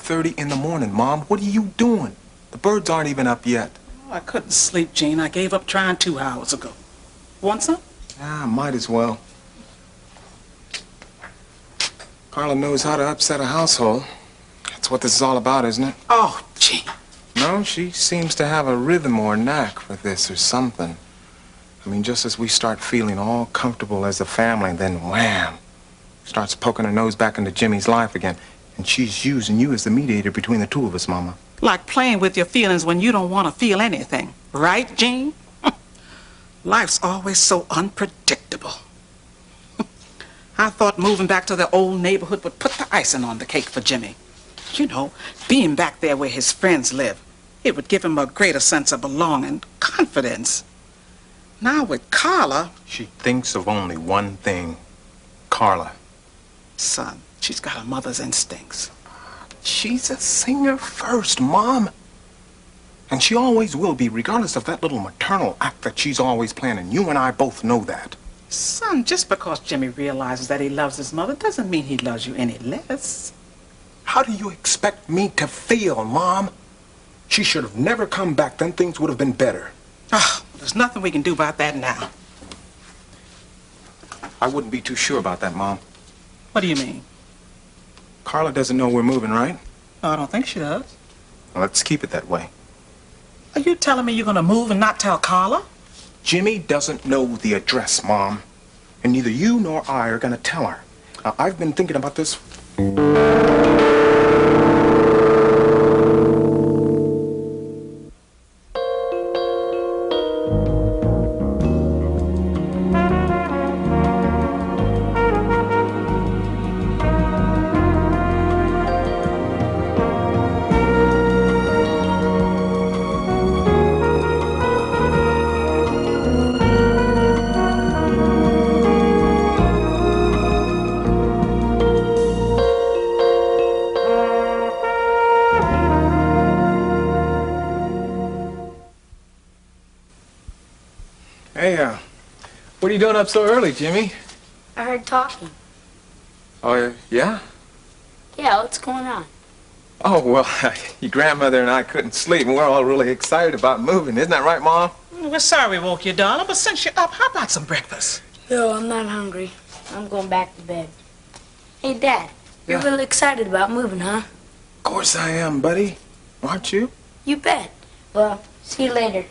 5:30 in the morning, Mom. What are you doing? The birds aren't even up yet. Oh, I couldn't sleep, Gene. I gave up trying 2 hours ago. Want some? Ah, might as well. Carla knows how to upset a household. That's what this is all about, isn't it? Oh, Gene. No, she seems to have a rhythm or knack for this or something. I mean, just as we start feeling all comfortable as a family, then wham, starts poking her nose back into Jimmy's life again. And she's using you as the mediator between the two of us, Mama. Like playing with your feelings when you don't want to feel anything. Right, Gene? Life's always so unpredictable. I thought moving back to the old neighborhood would put the icing on the cake for Jimmy. You know, being back there where his friends live, it would give him a greater sense of belonging, confidence. Now with Carla... She thinks of only one thing. Carla. Son, she's got a mother's instincts. She's a singer first, Mom. And she always will be, regardless of that little maternal act that she's always planning. You and I both know that. Son, just because Jimmy realizes that he loves his mother doesn't mean he loves you any less. How do you expect me to feel, Mom? She should have never come back, then things would have been better. Oh, there's nothing we can do about that now. I wouldn't be too sure about that, Mom. What do you mean? Carla doesn't know we're moving, right? No, I don't think she does. Well, let's keep it that way. Are you telling me you're going to move and not tell Carla? Jimmy doesn't know the address, Mom. And neither you nor I are going to tell her. Now, I've been thinking about this. Hey, what are you doing up so early, Jimmy? I heard talking. Oh, yeah? Yeah, what's going on? Oh, well, your grandmother and I couldn't sleep, and we're all really excited about moving. Isn't that right, Mom? We're sorry we woke you, darling, but since you're up, how about some breakfast? No, I'm not hungry. I'm going back to bed. Hey, Dad, you're Yeah? really excited about moving, huh? Of course I am, buddy. Aren't you? You bet. Well, see you later.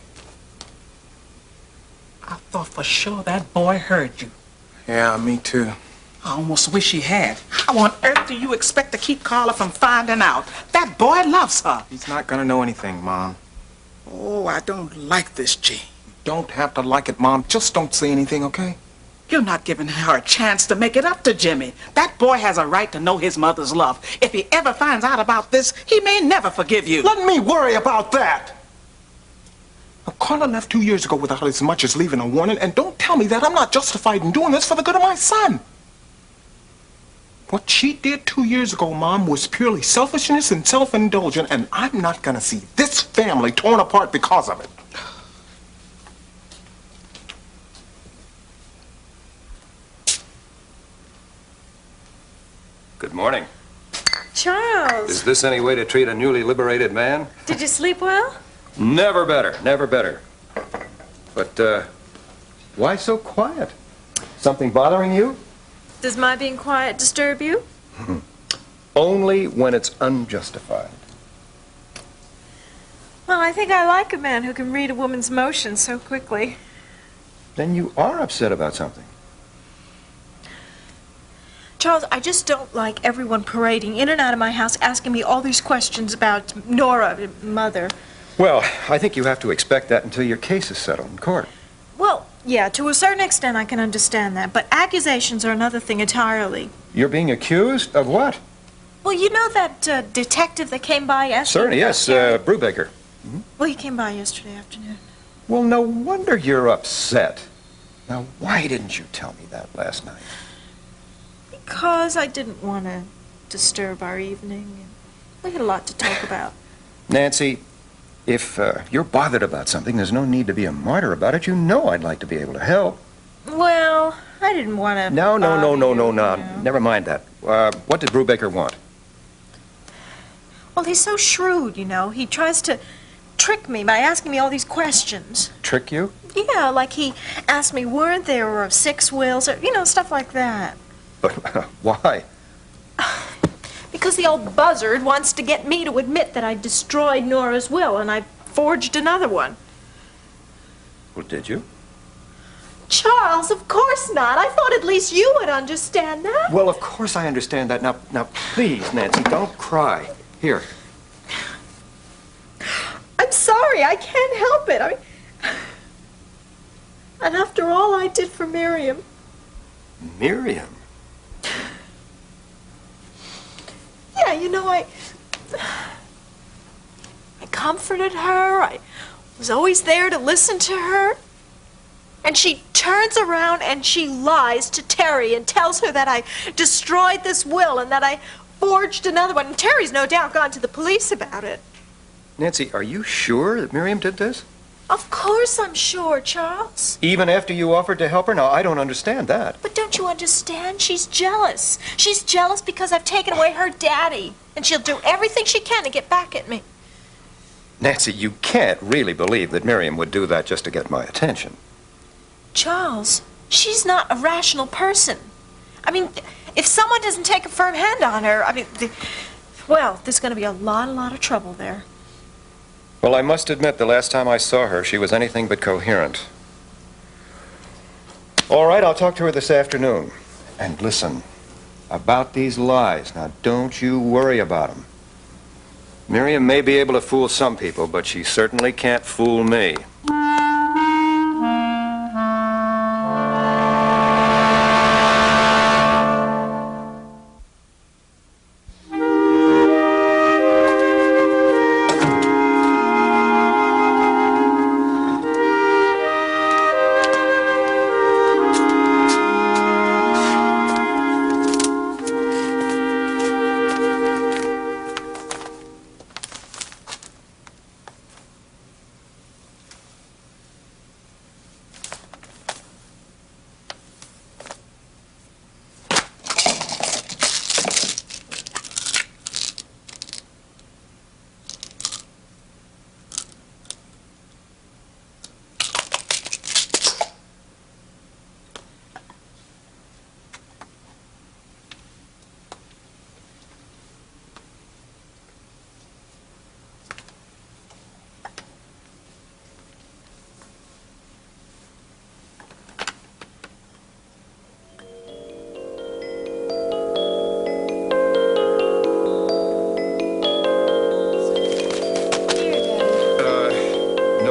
I thought for sure that boy heard you. Yeah, me too. I almost wish he had. How on earth do you expect to keep Carla from finding out? That boy loves her. He's not gonna know anything, Mom. Oh, I don't like this, Gene. You don't have to like it, Mom. Just don't say anything, okay? You're not giving her a chance to make it up to Jimmy. That boy has a right to know his mother's love. If he ever finds out about this, he may never forgive you. Let me worry about that! Now, Carla left 2 years ago without as much as leaving a warning, and don't tell me that I'm not justified in doing this for the good of my son. What she did 2 years ago, Mom, was purely selfishness and self-indulgent, and I'm not gonna see this family torn apart because of it. Good morning. Charles, Is this any way to treat a newly liberated man? did you sleep well? Never better, never better. But, why so quiet? Something bothering you? Does my being quiet disturb you? Only when it's unjustified. Well, I think I like a man who can read a woman's emotions so quickly. Then you are upset about something. Charles, I just don't like everyone parading in and out of my house asking me all these questions about Nora, mother. Well, I think you have to expect that until your case is settled in court. Well, yeah, to a certain extent I can understand that, but accusations are another thing entirely. You're being accused of what? Well, you know that detective that came by yesterday? Certainly, yes, Brubaker. Well, he came by yesterday afternoon. Well, no wonder you're upset. Now, why didn't you tell me that last night? Because I didn't want to disturb our evening. We had a lot to talk about. Nancy, if you're bothered about something, there's no need to be a martyr about it. You know I'd like to be able to help. Well, I didn't want to... No. Never mind that. What did Brubaker want? Well, he's so shrewd, you know. He tries to trick me by asking me all these questions. Trick you? Yeah, like he asked me, weren't there 6 wills, or, stuff like that. But why? Because the old buzzard wants to get me to admit that I destroyed Nora's will and I forged another one. Well, did you? Charles, of course not. I thought at least you would understand that. Well, of course I understand that. Now, please, Nancy, don't cry. Here. I'm sorry, I can't help it. And after all I did for Miriam. Miriam? Yeah, I comforted her. I was always there to listen to her. And she turns around and she lies to Terry and tells her that I destroyed this will and that I forged another one. And Terry's no doubt gone to the police about it. Nancy, are you sure that Miriam did this? Of course I'm sure, Charles. Even after you offered to help her? Now, I don't understand that. But don't you understand? She's jealous. She's jealous because I've taken away her daddy. And she'll do everything she can to get back at me. Nancy, you can't really believe that Miriam would do that just to get my attention. Charles, she's not a rational person. If someone doesn't take a firm hand on her, there's going to be a lot of trouble there. Well, I must admit, the last time I saw her, she was anything but coherent. All right, I'll talk to her this afternoon. And listen, about these lies, now don't you worry about them. Miriam may be able to fool some people, but she certainly can't fool me.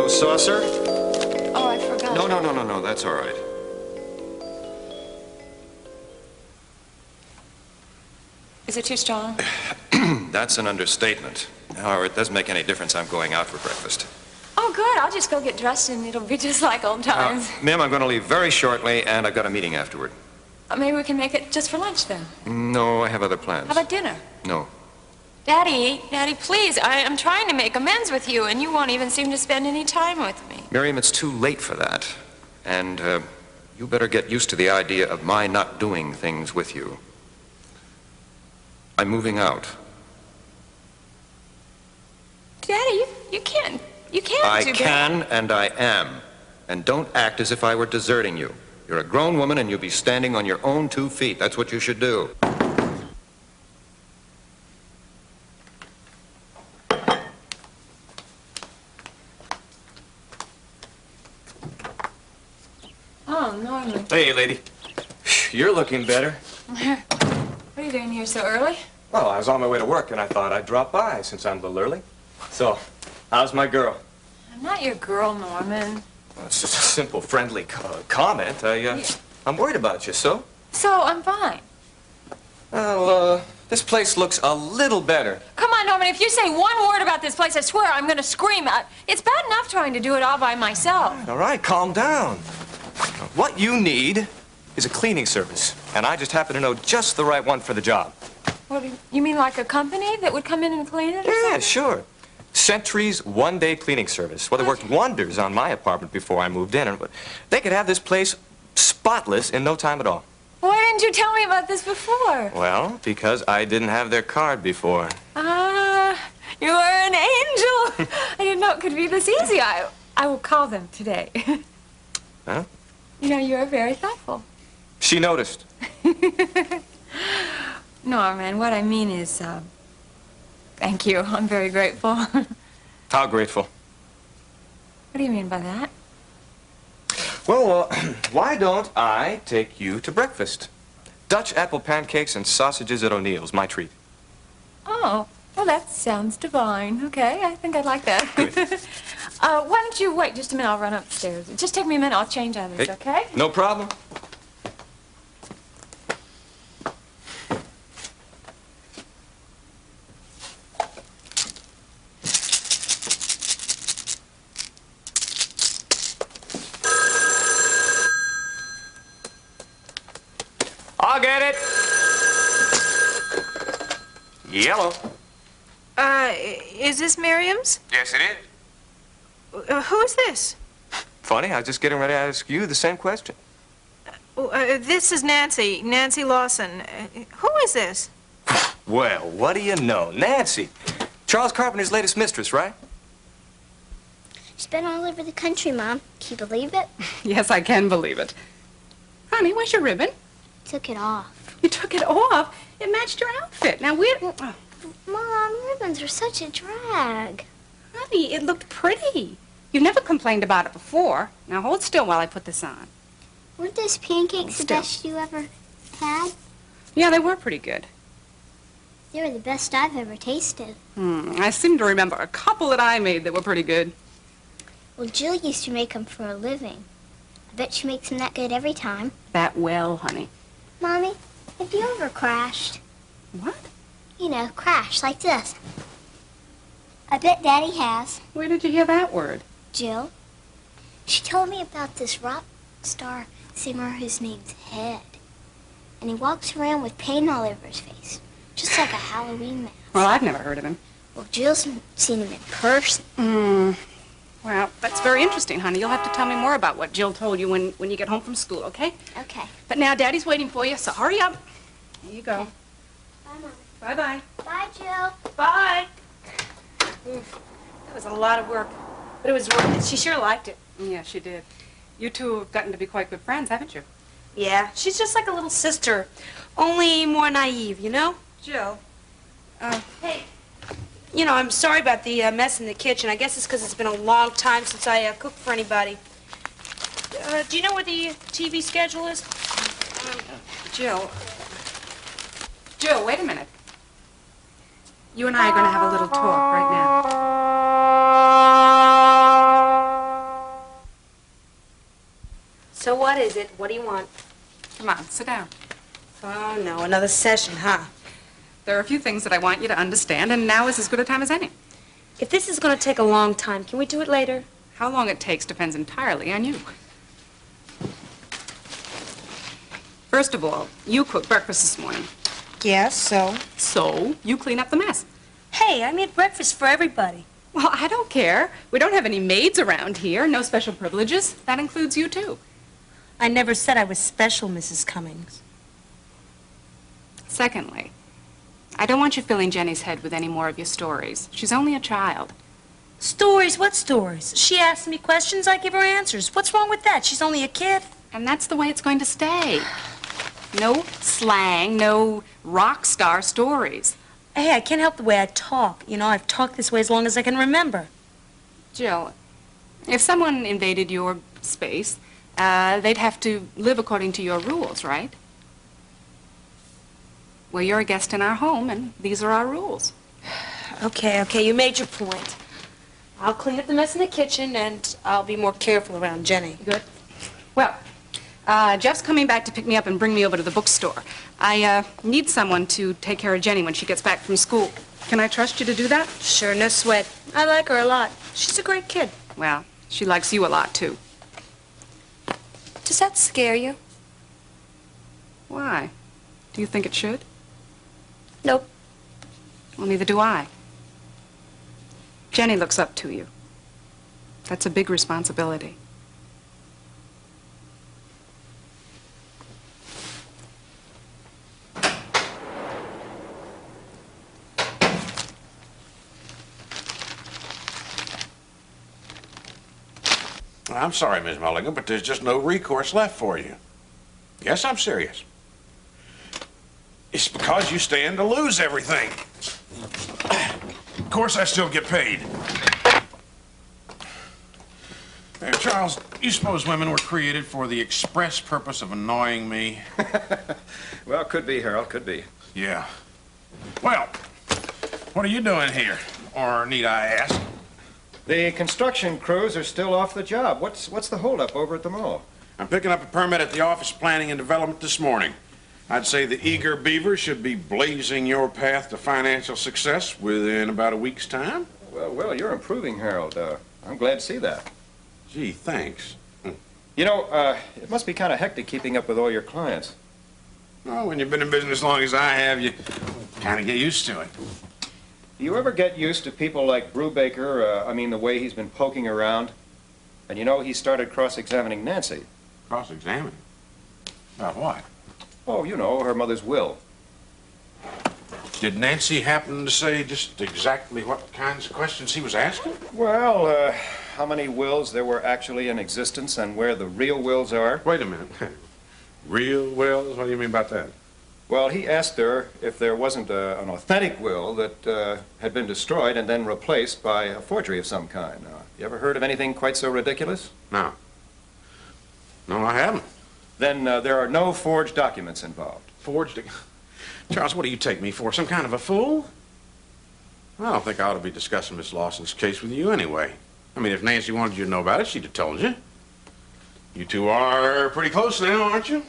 Saucer? Oh, I forgot. No, that's all right. Is it too strong? That's an understatement. However, it doesn't make any difference. I'm going out for breakfast. Oh, good. I'll just go get dressed and it'll be just like old times. Ma'am, I'm going to leave very shortly, and I've got a meeting afterward. Maybe we can make it just for lunch then. No, I have other plans. How about dinner? No. Daddy, please. I'm trying to make amends with you, and you won't even seem to spend any time with me. Miriam, it's too late for that. And you better get used to the idea of my not doing things with you. I'm moving out. Daddy, you can't I do that. can and I am. And don't act as if I were deserting you. You're a grown woman and you'll be standing on your own 2 feet. That's what you should do. Oh, Norman. Hey, lady. You're looking better. What are you doing here so early? Well, I was on my way to work, and I thought I'd drop by since I'm a little early. So, how's my girl? I'm not your girl, Norman. Well, it's just a simple, friendly comment. I'm worried about you, so? So, I'm fine. Well, this place looks a little better. Come on, Norman, if you say one word about this place, I swear I'm going to scream. It's bad enough trying to do it all by myself. All right, calm down. What you need is a cleaning service, and I just happen to know just the right one for the job. What, you mean like a company that would come in and clean it or Yeah, something? sure. Century's one-day cleaning service. Well, they worked wonders on my apartment before I moved in, and they could have this place spotless in no time at all. Why didn't you tell me about this before? Well, because I didn't have their card before. could be this easy. I will call them today. Huh? You know, you're very thoughtful. She noticed. Norman, what I mean is, thank you. I'm very grateful. What How grateful. do you mean by that? Well, why don't I take you to breakfast? Dutch apple pancakes and sausages at O'Neill's, my treat. Oh, well, that sounds divine. Okay, I think I'd like that. Why don't you wait just a minute? I'll run upstairs. Just take me a minute. I'll change others, Hey, okay? No problem. I'll get it. Yellow. Is this Miriam's? Yes, it is. Who is this? Funny, I was just getting ready to ask you the same question. This is Nancy, Nancy Lawson. Who is this? Well, what do you know? Nancy. Charles Carpenter's latest mistress, right? She's been all over the country, Mom. Can you believe it? Yes, I can believe it. Honey, where's your ribbon? Took it off. You took it off. It matched your outfit. Now, oh, Mom, ribbons are such a drag. honey, it looked pretty. You've never complained about it before. Now, hold still while I put this on. Weren't those pancakes the Still. best you ever had? Yeah, they were pretty good. They were the best I've ever tasted. I seem to remember a couple that I made that were pretty good. Well, Jill used to make them for a living. I bet she makes them that good every time. That well, honey. Mommy, have you ever crashed? What? You know, crashed like this. I bet Daddy has. Where did you hear that word? Jill. She told me about this rock star singer whose name's Head. And he walks around with paint all over his face, just like a Halloween mask. Well, I've never heard of him. Well, Jill's seen him in person. Well, that's very interesting, honey. You'll have to tell me more about what Jill told you when you get home from school, okay? Okay. But now Daddy's waiting for you, so hurry up. Here you go. Bye, Mom. Bye-bye. Bye, Jill. Bye. That was a lot of work, but it was worth it. She sure liked it. Yeah, she did. You two have gotten to be quite good friends, haven't you? Yeah, she's just like a little sister, only more naive, you know? Jill. Hey, you know, I'm sorry about the mess in the kitchen. I guess it's because it's been a long time since I cooked for anybody. Do you know what the TV schedule is? Jill. Jill, wait a minute. You and I are going to have a little talk right now. So what is it? What do you want? Come on, sit down. Oh, no, another session, huh? There are a few things that I want you to understand, and now is as good a time as any. If this is going to take a long time, can we do it later? How long it takes depends entirely on you. First of all, you cooked breakfast this morning. Yes, so? So, you clean up the mess. Hey, I made breakfast for everybody. Well, I don't care. We don't have any maids around here. No special privileges. That includes you, too. I never said I was special, Mrs. Cummings. Secondly, I don't want you filling Jenny's head with any more of your stories. She's only a child. Stories? What stories? She asks me questions, I give her answers. What's wrong with that? She's only a kid. And that's the way it's going to stay. No slang, no rock star stories. Hey, I can't help the way I talk. You know, I've talked this way as long as I can remember. Jill, if someone invaded your space, they'd have to live according to your rules, right? Well, you're a guest in our home, and these are our rules. Okay, you made your point. I'll clean up the mess in the kitchen, and I'll be more careful around Jenny. Good. Well, Jeff's coming back to pick me up and bring me over to the bookstore. I need someone to take care of Jenny when she gets back from school. Can I trust you to do that? Sure, no sweat. I like her a lot. She's a great kid. Well, she likes you a lot, too. Does that scare you? Why? Do you think it should? Nope. Well, neither do I. Jenny looks up to you. That's a big responsibility. I'm sorry, Miss Mulligan, but there's just no recourse left for you. Yes, I'm serious. It's because you stand to lose everything. Of course, I still get paid. Hey, Charles, you suppose women were created for the express purpose of annoying me? Well, could be, Harold, could be. Yeah. Well, what are you doing here? Or need I ask? The construction crews are still off the job. What's the holdup over at the mall? I'm picking up a permit at the Office of Planning and Development this morning. I'd say the eager beaver should be blazing your path to financial success within about a week's time. Well, you're improving, Harold. I'm glad to see that. Gee, thanks. You know, it must be kind of hectic keeping up with all your clients. Well, when you've been in business as long as I have, you kind of get used to it. Do you ever get used to people like Brubaker, the way he's been poking around? And you know, he started cross-examining Nancy. Cross-examining? About what? Oh, you know, her mother's will. Did Nancy happen to say just exactly what kinds of questions he was asking? Well, how many wills there were actually in existence and where the real wills are. Wait a minute. Real wills? What do you mean about that? Well, he asked her if there wasn't an authentic will that had been destroyed and then replaced by a forgery of some kind. You ever heard of anything quite so ridiculous? No. No, I haven't. Then there are no forged documents involved. Forged? Charles, what do you take me for? Some kind of a fool? I don't think I ought to be discussing Miss Lawson's case with you anyway. I mean, if Nancy wanted you to know about it, she'd have told you. You two are pretty close now, aren't you?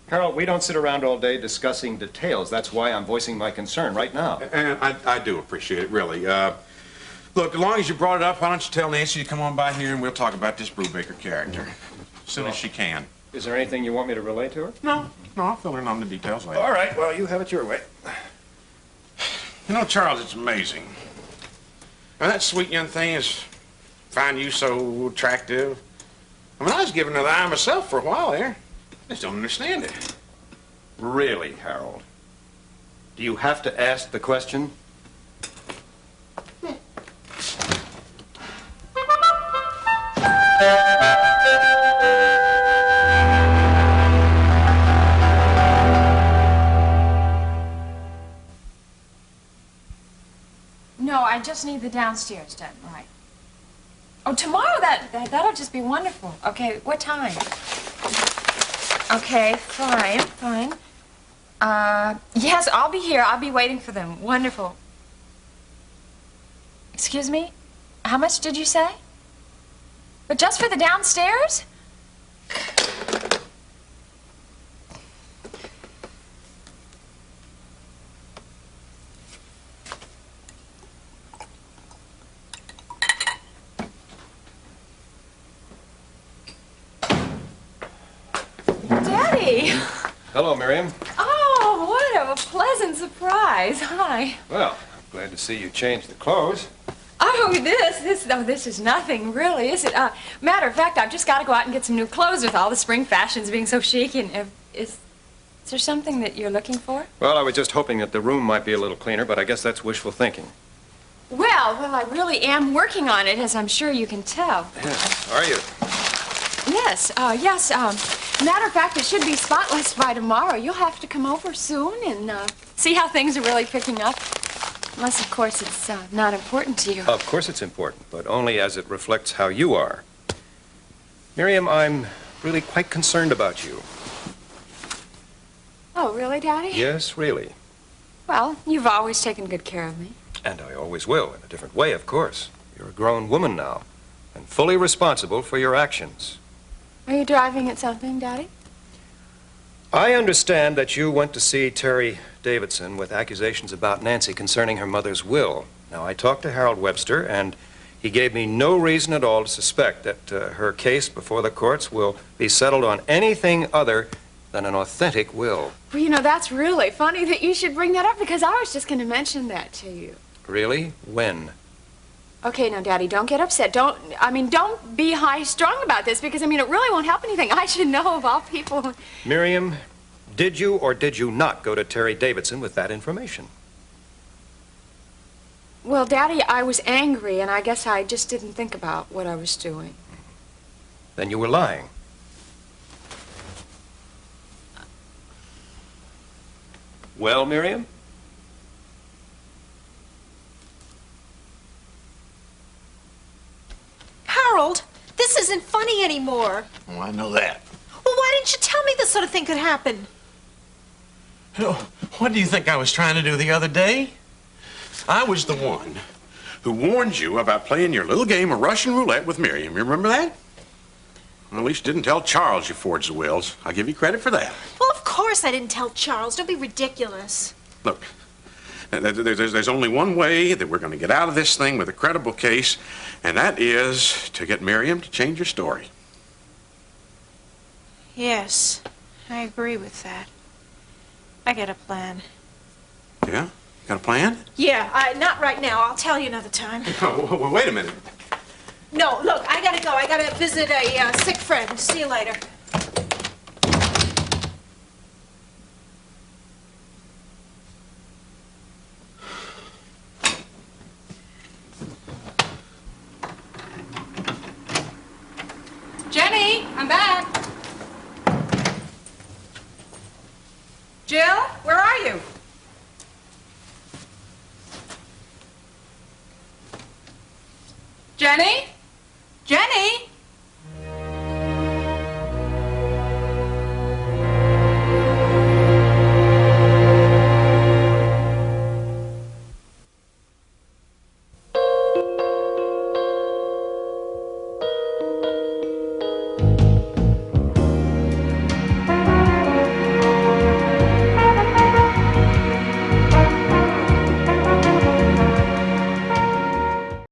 Harold, we don't sit around all day discussing details. That's why I'm voicing my concern right now. And I do appreciate it, really. Look, as long as you brought it up, why don't you tell Nancy to come on by here and we'll talk about this Brubaker character as soon as she can. Is there anything you want me to relay to her? No, I'll fill in on the details later. All right, well, you have it your way. You know, Charles, it's amazing. Now, that sweet young thing is find you so attractive. I mean, I was giving her the eye myself for a while there. I just don't understand it. Really, Harold? Do you have to ask the question? No, I just need the downstairs done, right. Oh, tomorrow, that'll just be wonderful. Okay, what time? Okay, fine. Yes, I'll be here. I'll be waiting for them. Wonderful. Excuse me? How much did you say? But just for the downstairs? Daddy! Hello, Miriam. Oh, what a pleasant surprise. Hi. Well, I'm glad to see you changed the clothes. Oh, this is nothing, really, is it? Matter of fact, I've just got to go out and get some new clothes with all the spring fashions being so chic. And is there something that you're looking for? Well, I was just hoping that the room might be a little cleaner, but I guess that's wishful thinking. Well, I really am working on it, as I'm sure you can tell. Yes. Are you? Yes. Matter of fact, it should be spotless by tomorrow. You'll have to come over soon and see how things are really picking up. Unless, of course, it's not important to you. Of course it's important, but only as it reflects how you are. Miriam, I'm really quite concerned about you. Oh, really, Daddy? Yes, really. Well, you've always taken good care of me. And I always will, in a different way, of course. You're a grown woman now, and fully responsible for your actions. Are you driving at something, Daddy? I understand that you went to see Terry Davidson with accusations about Nancy concerning her mother's will. Now, I talked to Harold Webster, and he gave me no reason at all to suspect that her case before the courts will be settled on anything other than an authentic will. Well, you know, that's really funny that you should bring that up, because I was just going to mention that to you. Really? When? Okay, now, Daddy, don't get upset. Don't be high-strung about this, because, it really won't help anything. I should know of all people. Miriam, did you or did you not go to Terry Davidson with that information? Well, Daddy, I was angry, and I guess I just didn't think about what I was doing. Then you were lying. Well, Miriam? Harold, this isn't funny anymore. Oh, I know that. Well, why didn't you tell me this sort of thing could happen? What do you think I was trying to do the other day? I was the one who warned you about playing your little game of Russian roulette with Miriam. You remember that? Well, at least you didn't tell Charles you forged the wills. I'll give you credit for that. Well, of course I didn't tell Charles. Don't be ridiculous. Look, there's only one way that we're going to get out of this thing with a credible case, and that is to get Miriam to change her story. Yes, I agree with that. I got a plan. Yeah? Got a plan? Yeah, not right now. I'll tell you another time. Oh, wait a minute. No, look, I gotta go. I gotta visit a sick friend. See you later. Jenny, I'm back. Jill, where are you? Jenny? Jenny?